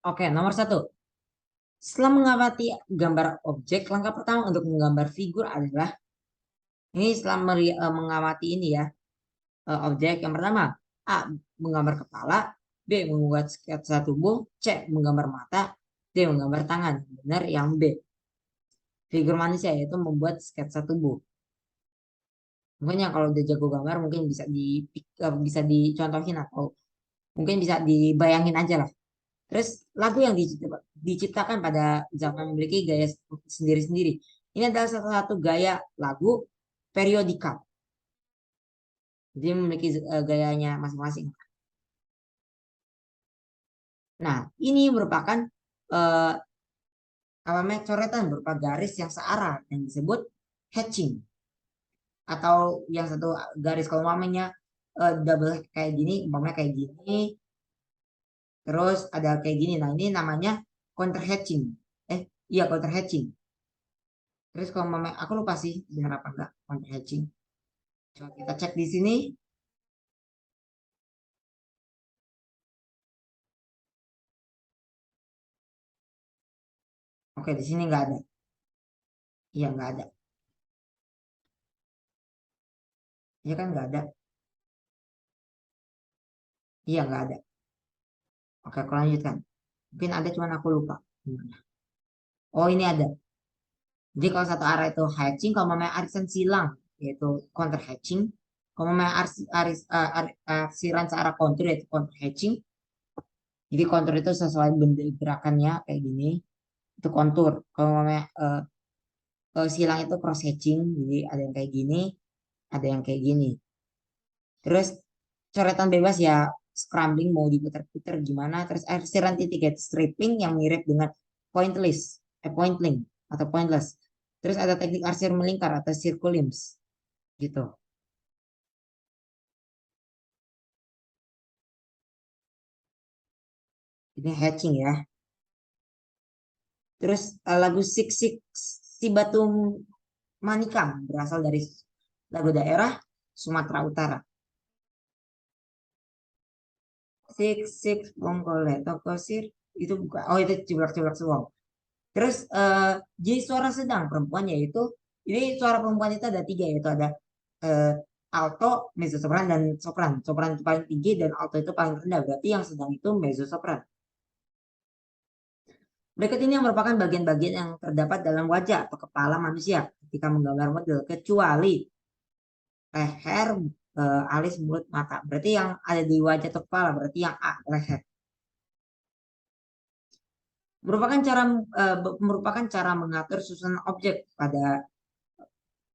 Oke, nomor satu. Setelah mengamati gambar objek, langkah pertama untuk menggambar figur adalah ini setelah mengamati ini ya objek yang pertama A menggambar kepala, B membuat sketsa tubuh, C menggambar mata, D menggambar tangan. Benar yang B. Figur manusia yaitu membuat sketsa tubuh. Mungkin kalau udah jago gambar mungkin bisa dicontohin atau mungkin bisa dibayangin aja lah. Terus lagu yang diciptakan pada zaman memiliki gaya sendiri-sendiri. Ini adalah salah satu gaya lagu periodikal. Jadi memiliki gayanya masing-masing. Nah, ini merupakan eh, apa namanya coretan berupa garis yang searah yang disebut hatching atau yang satu garis kalau umpamanya double kayak gini, umpamanya kayak gini, terus ada kayak gini. Nah, ini namanya counter hatching. Iya counter hatching. Terus kalau umpamanya aku lupa sih benar apa enggak counter hatching. Coba kita cek di sini. Oke, di sini nggak ada. Iya nggak ada. Iya kan nggak ada. Iya nggak ada. Oke, aku lanjutkan. Mungkin ada cuman aku lupa. Oh ini ada. Jadi kalau satu arah itu hatching, kalau namanya arisan silang yaitu counter hatching, kalau namanya arsiran searah kontur yaitu counter hatching. Jadi kontur itu sesuai bentuk gerakannya kayak gini, itu kontur. Kalau namanya silang itu cross hatching, jadi ada yang kayak gini, ada yang kayak gini. Terus coretan bebas ya scrambling mau diputar-putar gimana. Terus arsiran titik ya stripping yang mirip dengan pointless, pointlink atau pointless. Terus ada teknik arsir melingkar atau circumlimbs gitu. Ini hatching ya. Terus lagu Sik Sik Si Batu Manikam berasal dari lagu daerah Sumatera Utara. Sik Sik Bongkole Tokosir itu bukan. Oh itu ciblak-ciblak semua. Terus jadi suara sedang perempuan yaitu ini suara perempuan itu ada tiga yaitu ada eh, alto, mezzo sopran dan sopran. Sopran itu paling tinggi dan alto itu paling rendah. Berarti yang sedang itu mezzo sopran. Berikut ini yang merupakan bagian-bagian yang terdapat dalam wajah atau kepala manusia ketika menggambar model, kecuali leher, alis, mulut, mata. Berarti yang ada di wajah atau kepala, berarti yang A, leher. Merupakan cara mengatur susunan objek pada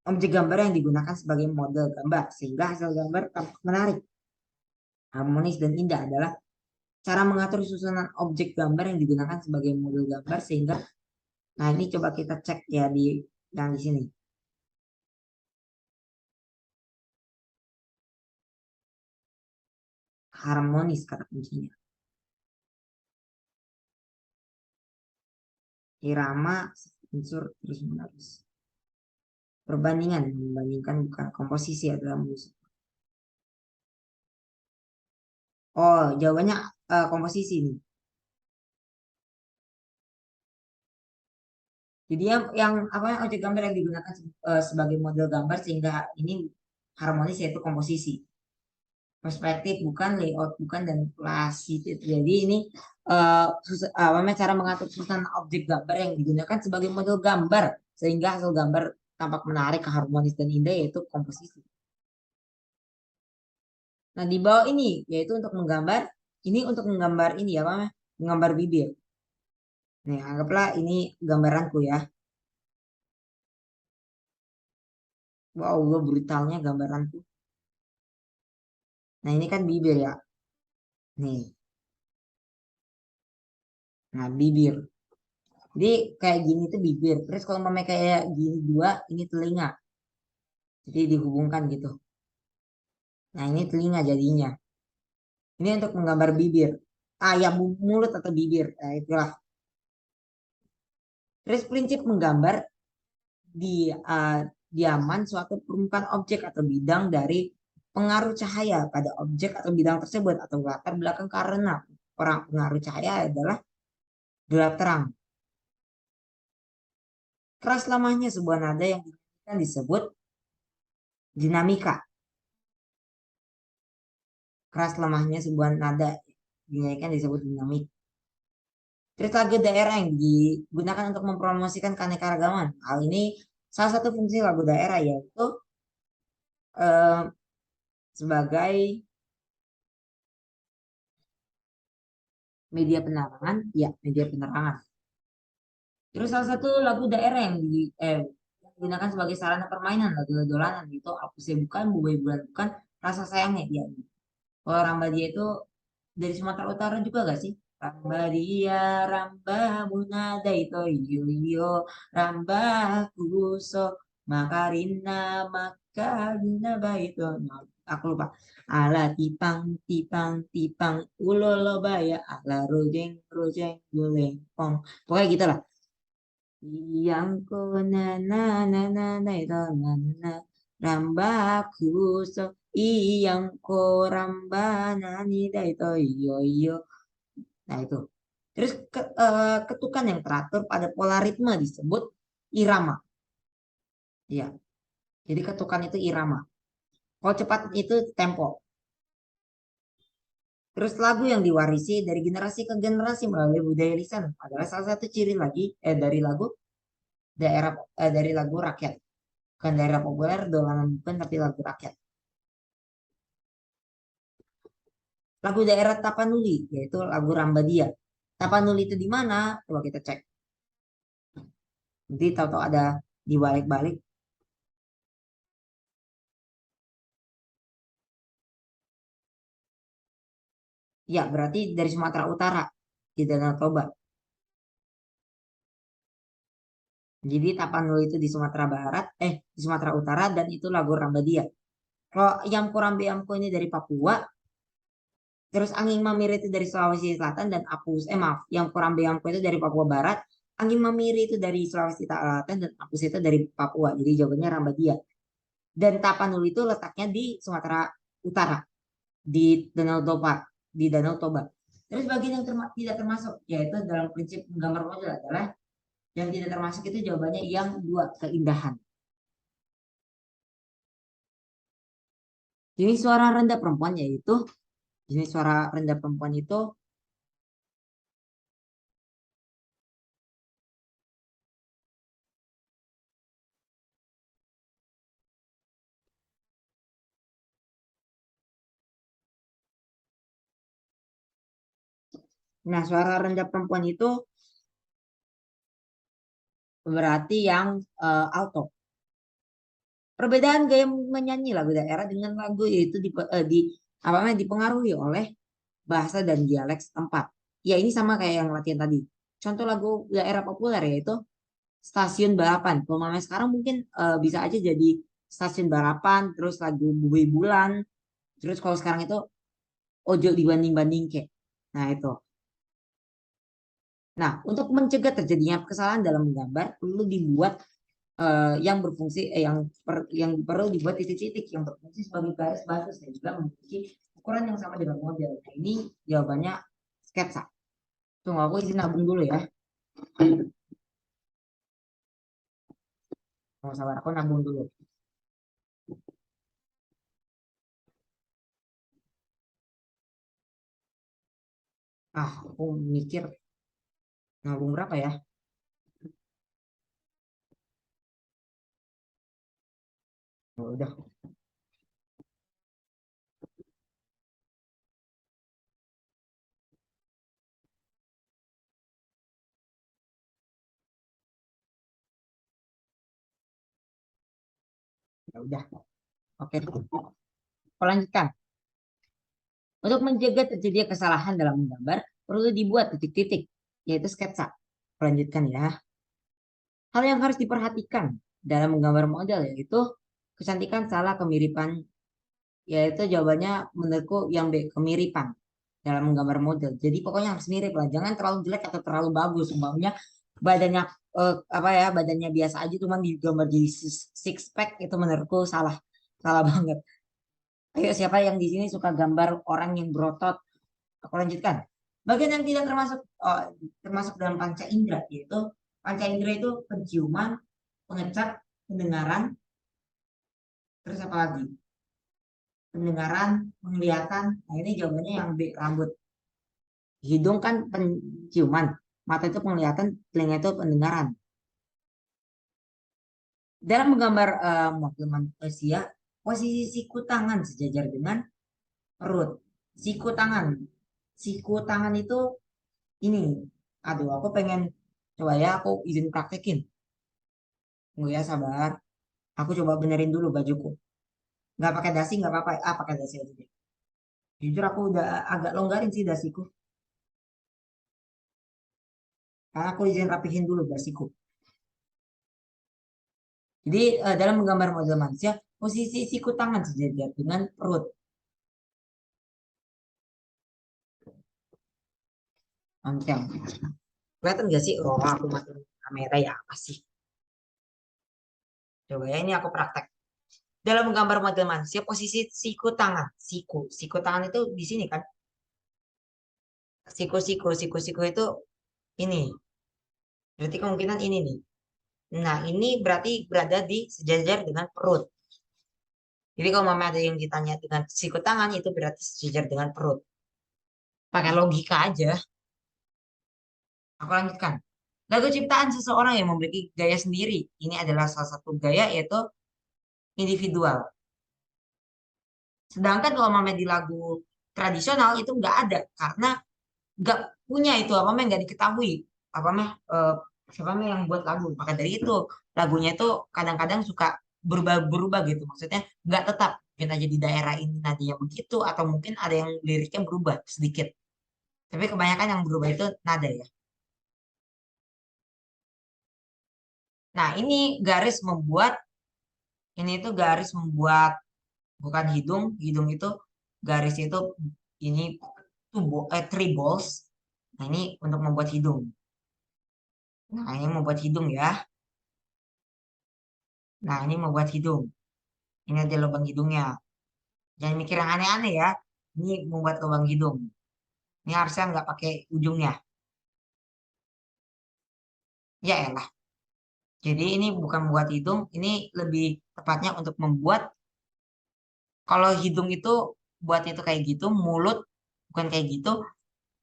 objek gambar yang digunakan sebagai model gambar sehingga hasil gambar tampak menarik, harmonis dan indah adalah cara mengatur susunan objek gambar yang digunakan sebagai model gambar sehingga nah ini coba kita cek ya di yang di sini. Harmonis kata kuncinya. Irama unsur terus menerus. Perbandingan membandingkan bukan komposisi adalah musik. Oh, jawabannya komposisi nih. Jadi yang apa objek gambar yang digunakan sebagai model gambar sehingga ini harmonis yaitu komposisi. Perspektif bukan, layout bukan, dan klasik. Jadi ini apa namanya cara mengatur susunan objek gambar yang digunakan sebagai model gambar sehingga hasil gambar tampak menarik, harmonis dan indah yaitu komposisi. Nah, di bawah ini yaitu untuk menggambar ini untuk menggambar ini ya, apa namanya? Menggambar bibir. Nih, anggaplah ini gambaranku ya. Wow, Allah brutalnya gambaranku. Nah, ini kan bibir ya. Nih, nah bibir. Jadi kayak gini tuh bibir. Terus kalau mama kayak gini dua, ini telinga. Jadi dihubungkan gitu. Nah, ini telinga jadinya. Ini untuk menggambar bibir. Ah, ya mulut atau bibir. Nah, itulah. Terus prinsip menggambar di diaman suatu permukaan objek atau bidang dari pengaruh cahaya pada objek atau bidang tersebut atau latar belakang karena orang pengaruh cahaya adalah gelap terang. Keras lemahnya sebuah nada yang dinyanyikan disebut dinamika. Keras lemahnya sebuah nada dinyanyikan disebut dinamika. Terus lagu daerah yang digunakan untuk mempromosikan keanekaragaman. Hal ini salah satu fungsi lagu daerah yaitu eh, sebagai media penerangan, ya media penerangan. Terus salah satu lagu daerah yang digunakan sebagai sarana permainan lagu dolanan gitu. Aku sih bukan, bubai bulan bukan, rasa sayangnya dia. Kalau Rambadia itu dari Sumatera Utara juga gak sih? Rambadia, Rambah Munada itu iyo iyo, Rambah Kuso, Makarina, Makarina itu. Nah, aku lupa. Ala tipang, tipang, tipang, ulolo baya, ala rojeng, rojeng, guleng, pong. Pokoknya gitu lah. Yang ko na na na na na itu na na na rambaku so iyang ko rambana nida itu iyo iyo. Nah itu. Terus ketukan yang teratur pada pola ritme disebut irama. Iya. Jadi ketukan itu irama. Kalau cepat itu tempo. Terus lagu yang diwarisi dari generasi ke generasi melalui budaya lisan adalah salah satu ciri lagi dari lagu daerah dari lagu rakyat. Bukan daerah populer, dolanan bukan, tapi lagu rakyat. Lagu daerah Tapanuli, yaitu lagu Rambadia. Tapanuli itu di mana? Coba kita cek. Nanti tahu-tahu ada di balik-balik. Ya, berarti dari Sumatera Utara, di Danau Toba. Jadi Tapanuli itu di Sumatera Barat, di Sumatera Utara, dan itu lagu Rambadia. Kalau Yamko Rambe Yamko ini dari Papua, terus Angin Mamiri itu dari Sulawesi Selatan, dan maaf, Yamko Rambe Yamko itu dari Papua Barat, Angin Mamiri itu dari Sulawesi Selatan, dan Apus itu dari Papua. Jadi jawabannya Rambadia. Dan Tapanuli itu letaknya di Sumatera Utara, di Danau Toba, di Danau Toba. Terus bagian yang tidak termasuk, yaitu dalam prinsip menggambar model adalah yang tidak termasuk itu jawabannya yang dua, keindahan. Jenis suara rendah perempuan yaitu jenis suara rendah perempuan itu, nah suara rendah perempuan itu berarti yang alto. Perbedaan gaya menyanyi lagu daerah dengan lagu yaitu apa namanya dipengaruhi oleh bahasa dan dialek setempat. Ya ini sama kayak yang latihan tadi. Contoh lagu daerah populer yaitu stasiun balapan. Kalau namanya sekarang mungkin bisa aja jadi stasiun balapan, terus lagu Bumi Bulan, terus kalau sekarang itu ojo dibanding-banding ke. Nah itu. Nah untuk mencegah terjadinya kesalahan dalam menggambar perlu dibuat yang perlu dibuat titik-titik yang berfungsi sebagai garis batas dan juga memiliki ukuran yang sama dengan model. Nah ini jawabannya sketsa. Tunggu aku izin nabung dulu ya. Mau sabar aku nabung dulu. Aku mikir nabung berapa ya? Oh, udah, ya udah. Oke, aku lanjutkan. Untuk mencegah terjadinya kesalahan dalam menggambar, perlu dibuat titik-titik, yaitu sketsa. Aku lanjutkan ya. Hal yang harus diperhatikan dalam menggambar model yaitu kecantikan salah kemiripan, yaitu jawabannya menurutku yang B, kemiripan dalam menggambar model. Jadi pokoknya harus mirip lah, jangan terlalu jelek atau terlalu bagus. Umpamanya badannya apa ya, badannya biasa aja cuman digambar jadi six pack itu menurutku salah, salah banget. Ayo siapa yang di sini suka gambar orang yang berotot? Aku lanjutkan. Bagian yang tidak termasuk termasuk dalam panca indera yaitu panca indera itu penciuman, pengecap, pendengaran, terus apa lagi? Pendengaran, penglihatan. Nah, ini jawabannya yang B, rambut. Hidung kan penciuman, mata itu penglihatan, telinga itu pendengaran. Dalam menggambar model manusia, posisi siku tangan sejajar dengan perut. Siku tangan. Siku tangan itu ini. Aduh, aku pengen coba ya, aku izin praktekin. Tunggu ya, sabar. Aku coba benerin dulu bajuku. Nggak pakai dasi, nggak apa-apa. Ah, pakai dasi aja deh. Jujur aku udah agak longgarin sih dasiku. Karena aku izin rapihin dulu dasiku. Jadi dalam menggambar model manusia, posisi siku tangan sejajar dengan perut. Oke. Kelihatan gak sih? Oh, aku matiin kamera ya apa sih? Coba ya, ini aku praktek. Dalam menggambar model manusia, posisi siku tangan. Siku tangan itu di sini kan? Siku itu ini. Berarti kemungkinan ini nih. Nah, ini berarti berada di sejajar dengan perut. Jadi kalau mama ada yang ditanya dengan siku tangan, itu berarti sejajar dengan perut. Pakai logika aja. Aku lanjutkan. Lagu ciptaan seseorang yang memiliki gaya sendiri. Ini adalah salah satu gaya yaitu individual. Sedangkan kalau mama di lagu tradisional itu nggak ada karena nggak punya itu apa namanya nggak diketahui apa namanya siapa namanya yang buat lagu. Maka dari itu lagunya itu kadang-kadang suka berubah-berubah gitu. Maksudnya nggak tetap mungkin aja di daerah ini nadanya begitu atau mungkin ada yang liriknya berubah sedikit. Tapi kebanyakan yang berubah itu nada ya. Nah, ini tuh garis membuat bukan hidung, hidung itu garis itu ini three balls. Nah, ini untuk membuat hidung. Nah, ini membuat hidung ya. Nah, ini membuat hidung. Ini ada lubang hidungnya. Jangan mikir yang aneh-aneh ya. Ini membuat lubang hidung. Ini harusnya nggak pakai ujungnya. Ya elah. Jadi ini bukan membuat hidung. Ini lebih tepatnya untuk membuat. Kalau hidung itu buat itu kayak gitu. Mulut bukan kayak gitu.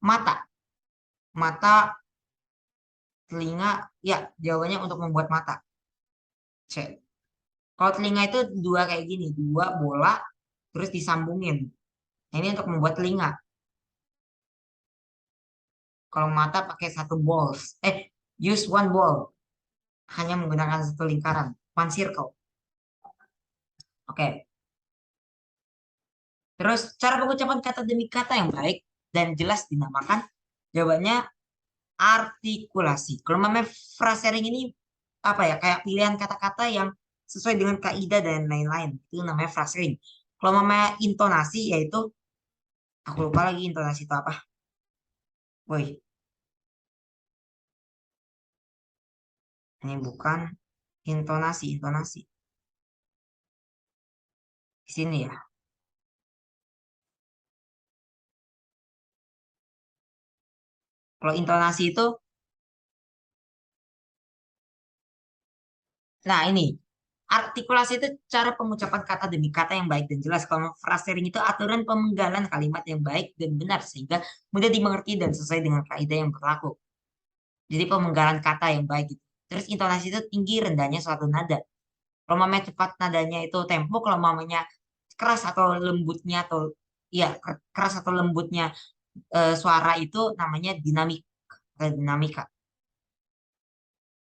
Mata. Mata, telinga. Ya, jawabannya untuk membuat mata. Cek. Kalau telinga itu dua kayak gini. Dua bola. Terus disambungin. Nah, ini untuk membuat telinga. Kalau mata pakai satu balls. Use one ball. Hanya menggunakan satu lingkaran. One circle. Oke. Terus cara pengucapan kata demi kata yang baik dan jelas dinamakan. Jawabannya artikulasi. Kalau namanya frasering ini apa ya? Kayak pilihan kata-kata yang sesuai dengan kaidah dan lain-lain. Itu namanya frasering. Kalau namanya intonasi yaitu aku lupa lagi intonasi itu apa. Woi, ini bukan intonasi, intonasi. Di sini ya. Kalau intonasi itu, nah ini, artikulasi itu cara pengucapan kata demi kata yang baik dan jelas. Kalau frasering itu aturan pemenggalan kalimat yang baik dan benar sehingga mudah dimengerti dan sesuai dengan kaidah yang berlaku. Jadi pemenggalan kata yang baik gitu. Terus intonasi itu tinggi rendahnya suatu nada. Kalau mamanya cepat nadanya itu tempo, kalau mamanya keras atau lembutnya atau ya keras atau lembutnya suara itu namanya dinamik dinamika.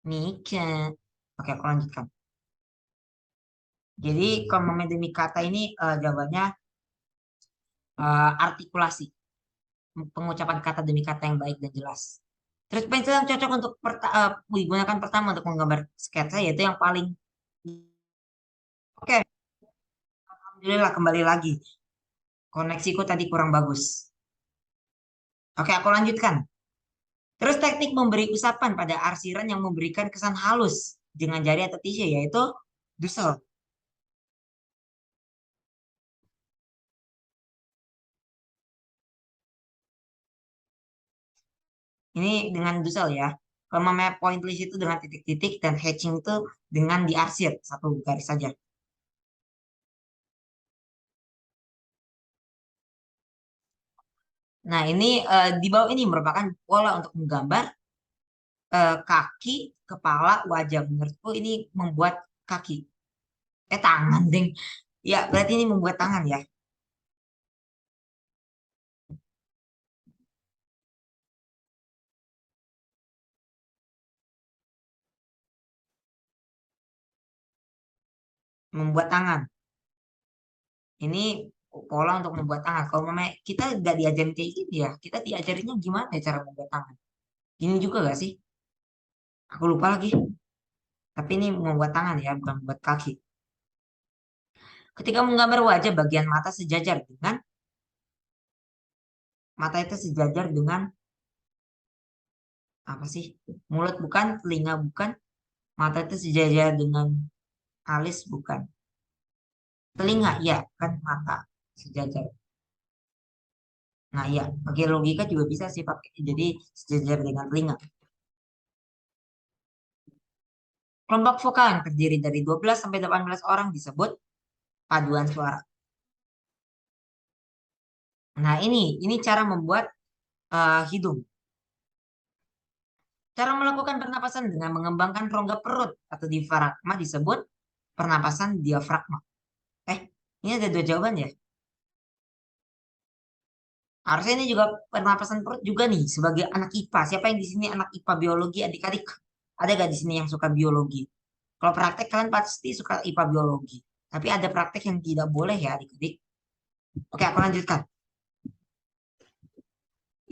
Nika. Oke, aku lanjutkan. Jadi kalau mamanya demi kata ini jawabannya artikulasi, pengucapan kata demi kata yang baik dan jelas. Terus pensil yang cocok untuk digunakan pertama untuk menggambar sketsa yaitu yang paling oke. Alhamdulillah kembali lagi. Koneksiku tadi kurang bagus. Oke, aku lanjutkan. Terus teknik memberi usapan pada arsiran yang memberikan kesan halus dengan jari atau tisu yaitu dusel. Ini dengan dusel ya. Kalau namanya point list itu dengan titik-titik dan hatching itu dengan diarsir satu garis saja. Nah, ini di bawah ini merupakan pola untuk menggambar kaki, kepala, wajah. Menurutku ini membuat kaki. Tangan, ding. Ya, berarti ini membuat tangan ya. Membuat tangan. Ini pola untuk membuat tangan. Kalau memang kita nggak diajarin kayak gitu ya, kita diajarinnya gimana ya cara membuat tangan? Gini juga gak sih? Aku lupa lagi. Tapi ini membuat tangan ya, bukan membuat kaki. Ketika menggambar wajah, bagian mata sejajar dengan mata itu sejajar dengan apa sih? Mulut bukan, telinga bukan, mata itu sejajar dengan alis bukan. Telinga ya, kan mata sejajar. Nah, ya, pakai logika juga bisa sih pakai. Jadi sejajar dengan telinga. Kelompok vokal yang terdiri dari 12 sampai 18 orang disebut paduan suara. Nah, ini cara membuat hidung. Cara melakukan pernapasan dengan mengembangkan rongga perut atau diafragma disebut pernapasan diafragma. Eh, ini ada dua jawaban ya. Harusnya ini juga pernapasan perut juga nih sebagai anak IPA. Siapa yang di sini anak IPA biologi adik-adik? Ada gak di sini yang suka biologi? Kalau praktek kalian pasti suka IPA biologi. Tapi ada praktek yang tidak boleh ya adik-adik. Oke, aku lanjutkan.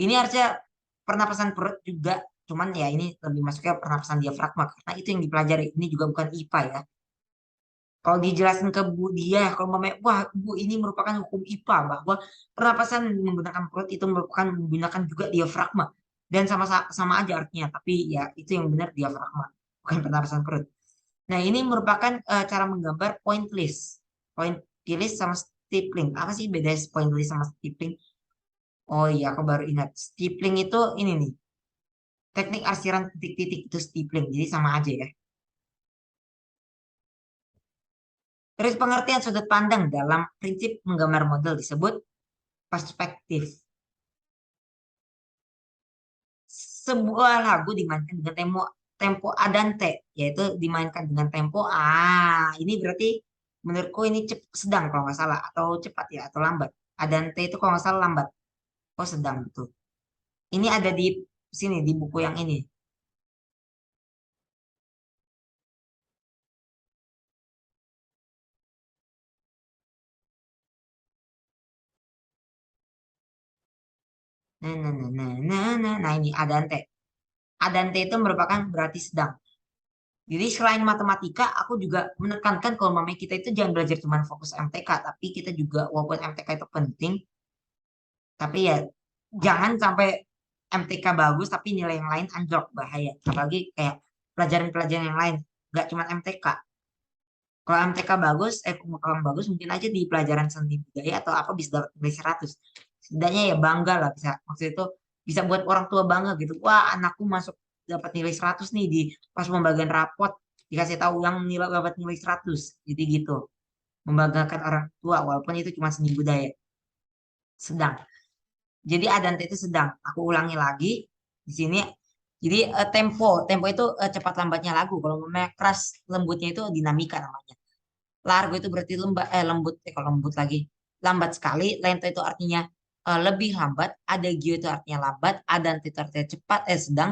Ini harusnya pernapasan perut juga. Cuman ya ini lebih masuknya pernapasan diafragma. Karena itu yang dipelajari. Ini juga bukan IPA ya. Kalau dijelasin ke Bu dia, kalau mamanya, wah Bu ini merupakan hukum IPA bahwa pernapasan menggunakan perut itu merupakan menggunakan juga diafragma dan sama aja artinya, tapi ya itu yang benar diafragma, bukan pernapasan perut. Nah ini merupakan cara menggambar point list sama stippling. Apa sih beda point list sama stippling? Oh iya, aku baru ingat. Stippling itu ini nih, teknik arsiran titik-titik itu stippling, jadi sama aja ya. Terus pengertian sudut pandang dalam prinsip menggambar model disebut perspektif. Sebuah lagu dimainkan dengan tempo tempo adante, yaitu dimainkan dengan tempo. Ini berarti menurutku ini sedang kalau nggak salah, atau cepat ya, atau lambat. Adante itu kalau nggak salah lambat. Oh sedang betul. Ini ada di sini di buku yang ini. Nah ini adante. Adante itu merupakan berarti sedang. Jadi selain matematika, aku juga menekankan kalau mamanya kita itu jangan belajar cuma fokus MTK, tapi kita juga walaupun MTK itu penting, tapi ya jangan sampai MTK bagus tapi nilai yang lain anjlok bahaya. Apalagi kayak pelajaran-pelajaran yang lain, nggak cuma MTK. Kalau MTK bagus, kurang bagus mungkin aja di pelajaran seni budaya atau apa bisa dapat nilai 100. Setidaknya ya bangga lah bisa. Maksud itu bisa buat orang tua bangga gitu. Wah, anakku masuk dapat nilai 100 nih di pas pembagian rapot dikasih tahu yang nilai dapat nilai 100. Jadi gitu. Membanggakan orang tua walaupun itu cuma seni budaya. Sedang. Jadi adante itu sedang. Aku ulangi lagi di sini. Jadi tempo itu cepat lambatnya lagu. Kalau namanya keras lembutnya itu dinamika namanya. Largo itu berarti lembut, kalau lembut lagi lambat sekali. Lento itu artinya lebih lambat. Adagio itu artinya lambat. Andante itu artinya cepat, sedang.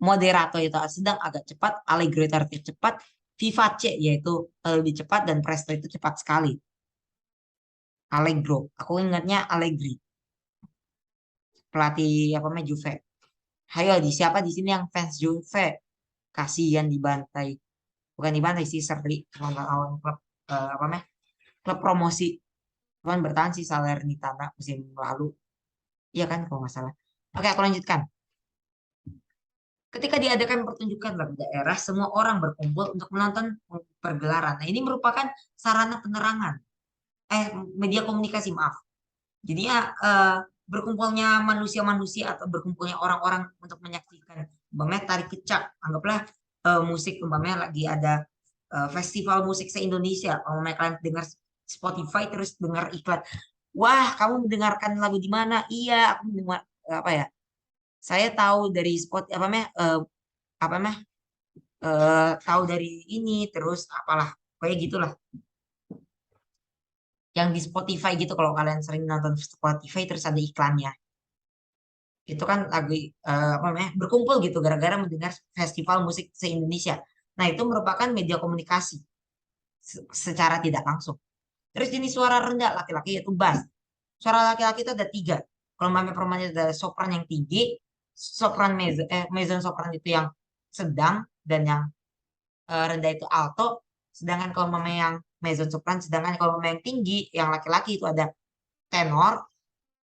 Moderato itu sedang agak cepat. Allegro itu artinya cepat. Vivace yaitu lebih cepat dan presto itu cepat sekali. Allegro. Aku ingatnya Allegri, pelatih apa namanya Juve. Hayo di siapa di sini yang fans Juve? Kasihan dibantai. Bukan dibantai sih, seri lawan klub apa namanya? Klub promosi. Cuman bertahan sih Salernitana musim lalu. Iya kan kalau nggak salah. Oke, aku lanjutkan. Ketika diadakan pertunjukan lagu daerah, semua orang berkumpul untuk menonton pergelaran. Nah, ini merupakan sarana penerangan. Media komunikasi, maaf. Jadi ya, berkumpulnya manusia-manusia atau berkumpulnya orang-orang untuk menyaksikan umpamanya tari kecak. Anggaplah musik umpamanya lagi ada festival musik se-Indonesia. Umpamanya kalian dengar Spotify terus dengar iklan. Wah, kamu mendengarkan lagu di mana? Iya, aku mendengar apa ya? Saya tahu dari spot apa namanya tahu dari ini terus apalah kayak gitulah yang di Spotify gitu kalau kalian sering nonton Spotify terus ada iklannya itu kan lagi apa namanya berkumpul gitu gara-gara mendengar festival musik se-Indonesia. Nah itu merupakan media komunikasi secara tidak langsung. Terus jenis suara rendah laki-laki yaitu bass. Suara laki-laki itu ada tiga. Kalau mami perempuan itu ada sopran yang tinggi, sopran mezzo sopran itu yang sedang dan yang rendah itu alto. Sedangkan kalau mama yang mezzo sopran, sedangkan kalau mama yang tinggi, yang laki-laki itu ada tenor,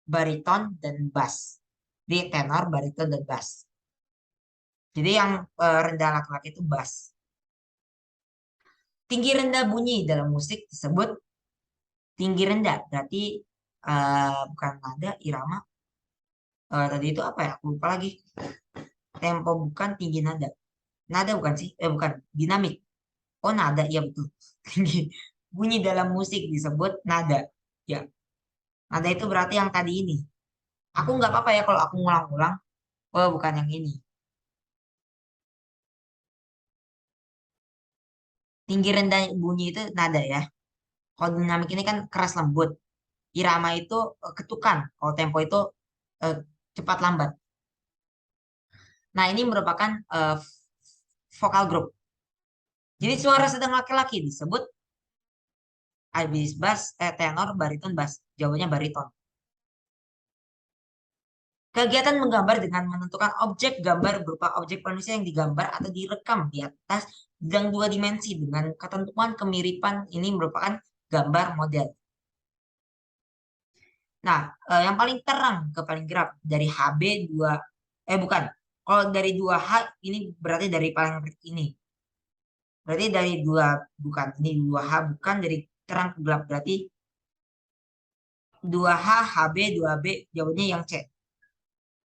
bariton, dan bass. Di tenor, bariton, dan bass. Jadi yang rendah laki-laki itu bass. Tinggi rendah bunyi dalam musik disebut tinggi rendah. Berarti bukan nada, irama. Tadi itu apa ya? Aku lupa lagi. Tempo bukan tinggi nada. Nada bukan sih? Bukan. Dinamik. Oh nada, iya betul. Tinggi. Bunyi dalam musik disebut nada. Ya, nada itu berarti yang tadi ini. Aku nggak apa-apa ya kalau aku ngulang-ulang. Oh, bukan yang ini. Tinggi rendah bunyi itu nada ya. Kalau dinamik ini kan keras lembut. Irama itu ketukan. Kalau tempo itu eh, cepat lambat. Nah, ini merupakan vokal group. Jadi suara sedang laki-laki disebut habis bass, tenor, bariton, bass. Jawabannya bariton. Kegiatan menggambar dengan menentukan objek gambar berupa objek manusia yang digambar atau direkam di atas bidang dua dimensi dengan ketentuan kemiripan ini merupakan gambar model. Nah, yang paling terang ke paling gelap dari HB 2 bukan. Kalau dari 2H ini berarti dari paling ini. Berarti dari dua bukan ini 2H bukan dari terang ke gelap berarti 2H HB 2B jawabannya yang C.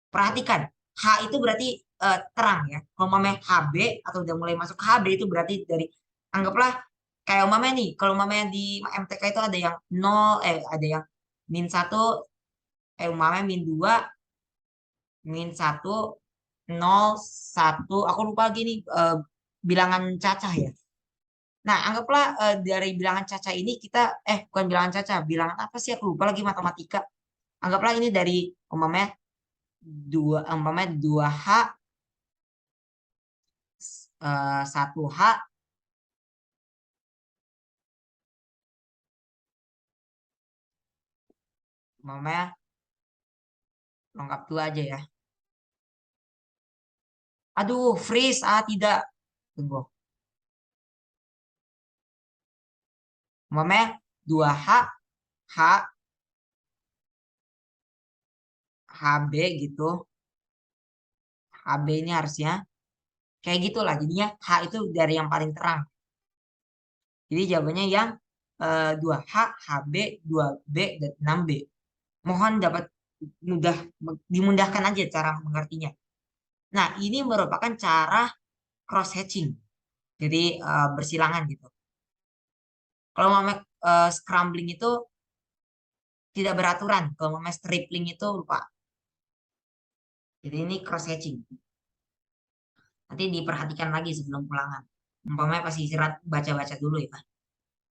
Perhatikan, H itu berarti terang ya. Kalau mamanya HB atau udah mulai masuk HB itu berarti dari anggaplah kayak mamanya nih, kalau mamanya di MTK itu ada yang nol, ada yang -1, mamanya -2, -1, 0, 1, aku lupa lagi nih bilangan cacah ya. Nah, anggaplah dari bilangan cacah ini kita bukan bilangan cacah, bilangan apa sih aku lupa lagi matematika. Anggaplah ini dari umpamanya 2H 1H, umpamanya lengkap dua aja ya. Aduh, freeze, tidak. Tunggu. Umpamanya 2H, H, HB gitu. HB ini harusnya kayak gitulah. Jadinya H itu dari yang paling terang. Jadi jawabannya yang 2H, HB, 2B, dan 6B. Mohon dapat mudah dimudahkan aja cara mengertinya. Nah, ini merupakan cara cross hatching. Jadi bersilangan gitu. Kalau mau scrambling itu tidak beraturan. Kalau mau stripling itu lupa. Jadi ini cross hatching. Nanti diperhatikan lagi sebelum pulangan. Umpamanya pas istirahat baca-baca dulu ya.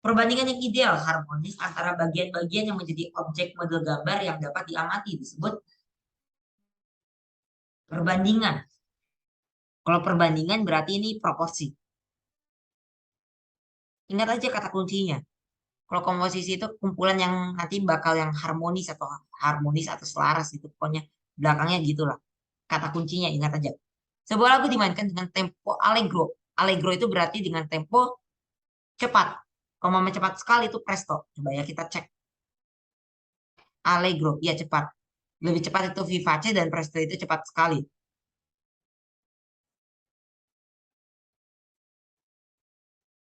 Perbandingan yang ideal harmonis antara bagian-bagian yang menjadi objek model gambar yang dapat diamati disebut perbandingan. Kalau perbandingan berarti ini proporsi. Ingat aja kata kuncinya. Kalau komposisi itu kumpulan yang nanti bakal yang harmonis atau selaras itu pokoknya belakangnya gitulah. Kata kuncinya ingat aja. Sebuah lagu dimainkan dengan tempo allegro. Allegro itu berarti dengan tempo cepat. Kalau mau cepat sekali itu presto. Coba ya kita cek. Allegro, iya cepat. Lebih cepat itu vivace dan presto itu cepat sekali.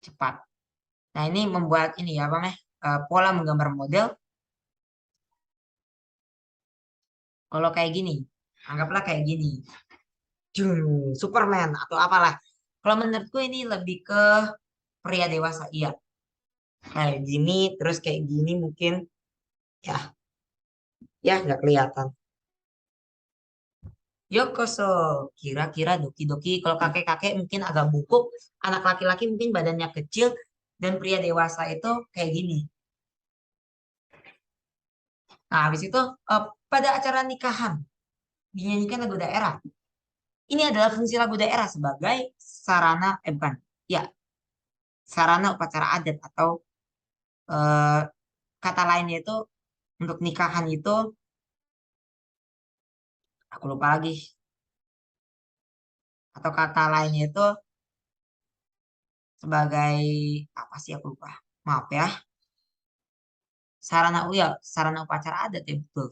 Cepat. Nah ini membuat ini ya apa pola menggambar model Kalau kayak gini, anggaplah kayak gini. Superman atau apalah. Kalau menurutku ini lebih ke pria dewasa, iya. Kayak gini, terus kayak gini mungkin, ya, ya nggak kelihatan. Yokoso, kira-kira doki-doki. Kalau kakek-kakek mungkin agak bungkuk, anak laki-laki mungkin badannya kecil, dan pria dewasa itu kayak gini. Nah, habis itu eh, pada acara nikahan dinyanyikan lagu daerah. Ini adalah fungsi lagu daerah sebagai sarana, bukan, ya, sarana upacara adat atau eh, kata lainnya itu untuk nikahan itu, aku lupa lagi, atau kata lainnya itu sebagai apa sih aku lupa. Maaf ya. Sarana, oh ya, sarana upacara adat ya betul.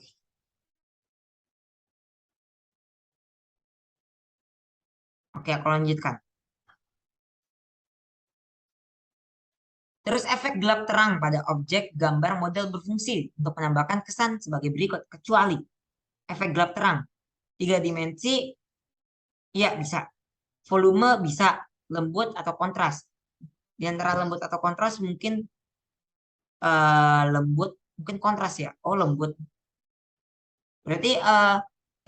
Oke, aku lanjutkan. Terus efek gelap terang pada objek gambar model berfungsi untuk menambahkan kesan sebagai berikut. Kecuali efek gelap terang. Tiga dimensi, ya bisa. Volume bisa. Lembut atau kontras. Di antara lembut atau kontras mungkin lembut. Mungkin kontras ya. Oh lembut. Berarti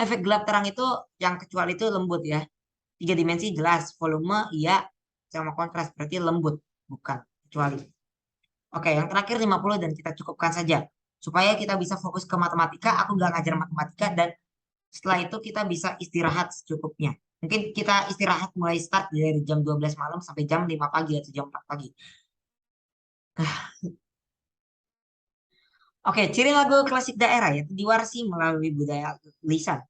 efek gelap terang itu yang kecuali itu lembut ya. Tiga dimensi jelas. Volume iya. Sama kontras. Berarti lembut. Bukan. Kecuali. Oke, yang terakhir 50 dan kita cukupkan saja. Supaya kita bisa fokus ke matematika, aku nggak ngajar matematika dan setelah itu kita bisa istirahat secukupnya. Mungkin kita istirahat mulai start dari jam 12 malam sampai jam 5 pagi atau jam 4 pagi. Oke, ciri lagu klasik daerah ya, diwarisi melalui budaya lisan.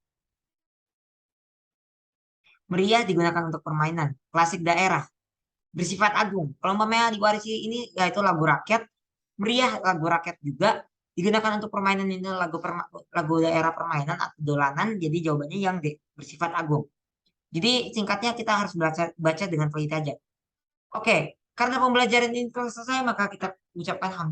Meriah digunakan untuk permainan. Klasik daerah, bersifat agung. Kalau umpamanya diwarisi ini yaitu lagu rakyat, meriah lagu rakyat juga digunakan untuk permainan ini lagu daerah permainan atau dolanan. Jadi jawabannya yang D, bersifat agung. Jadi singkatnya kita harus baca dengan teliti aja. Oke, karena pembelajaran ini telah selesai maka kita ucapkan